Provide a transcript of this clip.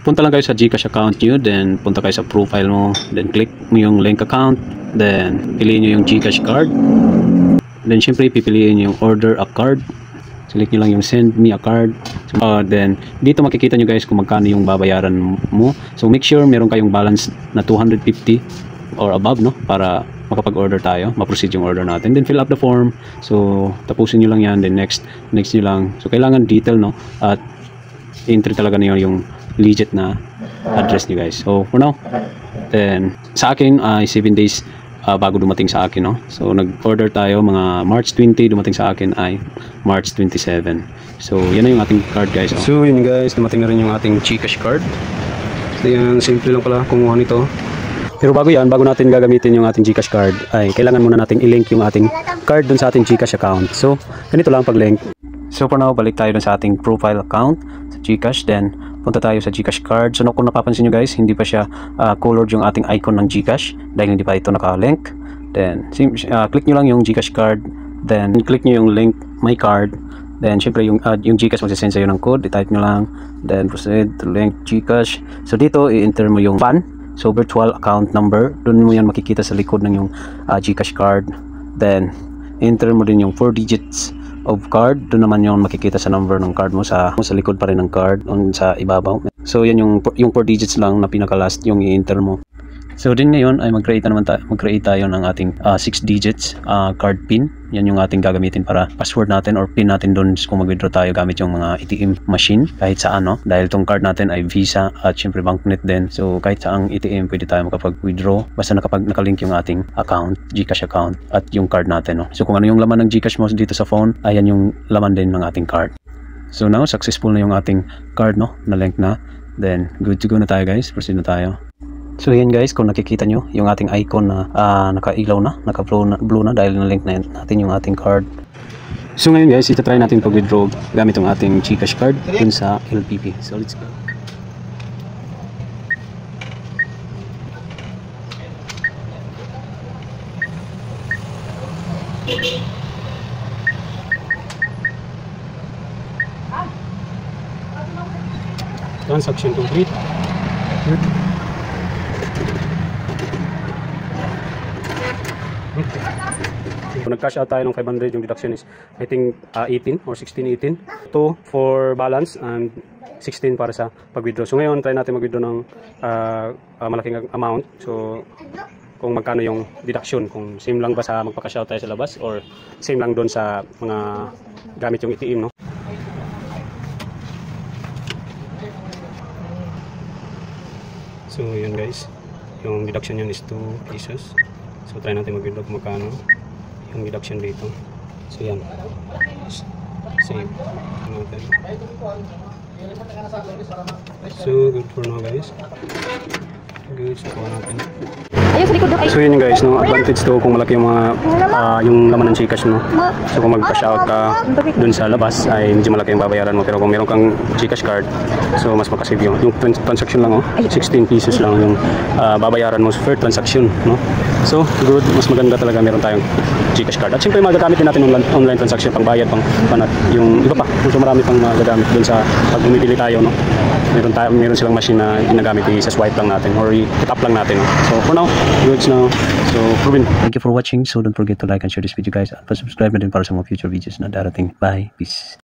punta lang kayo sa GCash account nyo, then punta kayo sa profile mo, then click mo yung link account, then piliin nyo yung GCash card, then syempre pipiliin nyo yung order a card, select nyo lang yung send me a card. Then dito makikita nyo guys kung magkano yung babayaran mo. So make sure meron kayong balance na 250 or above, no, para makapag-order tayo, ma-proceed yung order natin. Then fill up the form. So tapusin nyo lang yan, then next nyo lang. So kailangan detail, no, at entry talaga niyo yung legit na address nyo guys. So for now, then sa akin ay 7 days bago dumating sa akin, no. So nag-order tayo mga March 20, dumating sa akin ay March 27. So yan na yung ating card guys. So yun guys, dumating na rin yung ating GCash card. So yan, simple lang pala kumuha nito. Pero bago yan, bago natin gagamitin yung ating GCash card, ay kailangan muna nating i-link yung ating card dun sa ating GCash account. So ganito lang pag-link. So for now, balik tayo dun sa ating profile account sa GCash, then punta tayo sa GCash card. So kung napapansin nyo guys, hindi pa siya colored yung ating icon ng GCash dahil hindi pa ito naka-link. Then click nyo lang yung GCash card, then click nyo yung link my card, then syempre yung GCash magsisend sa'yo ng code, i-type nyo lang, then proceed to link GCash. So dito i-enter mo yung PAN, so virtual account number, doon mo yan makikita sa likod ng yung GCash card. Then enter mo din yung 4 digits of card, doon naman yung makikita sa number ng card mo sa likod pa rin ng card on sa ibabaw. So yan yung 4 digits lang na pinaka last yung i-enter mo. So din ngayon ay mag-create tayo ng ating 6 digits card pin. Yan yung ating gagamitin para password natin or pin natin doon kung mag-withdraw tayo gamit yung mga ATM machine kahit saan, no? Dahil tong card natin ay Visa at syempre Banknet din. So kahit saang ATM pwede tayo makapag-withdraw basta nakalink yung ating account, GCash account at yung card natin, no? So kung ano yung laman ng GCash mo dito sa phone, ayan yung laman din ng ating card. So now successful na yung ating card, no? Na-link na. Then good to go na tayo guys. Proceed na tayo. So yan guys, kung nakikita nyo yung ating icon na naka-ilaw na, naka-blue na dahil na-link na natin yung ating card. So ngayon guys, itatry natin pag-withdraw gamit yung ating GCash card dun sa LPP. So let's go. Transaction complete. Good. Kung nag-cash out tayo ng 500, yung deduction is I think 18 or 16-18. 2 for balance and 16 para sa pag-withdraw. So ngayon, try natin mag-withdraw ng malaking amount. So kung magkano yung deduction, kung same lang ba sa magpa-cash out tayo sa labas or same lang doon sa mga gamit yung ATM, no? So yun guys, yung deduction yun is 2 pesos. So try natin mag-withdraw kung magkano yung deduction dito. So yan, save natin. So good for now guys. Good, so kuha natin. So yun guys, no, advantage to kung malaki yung mga yung laman ng GCash, no. So kung mag-cash out ka dun sa labas ay medyo malaki yung babayaran mo, pero kung meron kang GCash card, so mas makasave yung transaction lang, oh, 16 pesos lang yung babayaran mo per transaction, no. So good, mas maganda talaga meron tayong GCash card. At syempre magagamit din natin online transaction, pang bayad, pang yung iba pa. So marami pang magagamit dun sa pag bumibili tayo, no. Meron silang machine na ginagamit, sa swipe lang natin or i-tap lang natin, no? So for now, goods now. So proven. Thank you for watching. So don't forget to like and share this video guys, at subscribe na din para sa mga future videos na darating. Bye. Peace.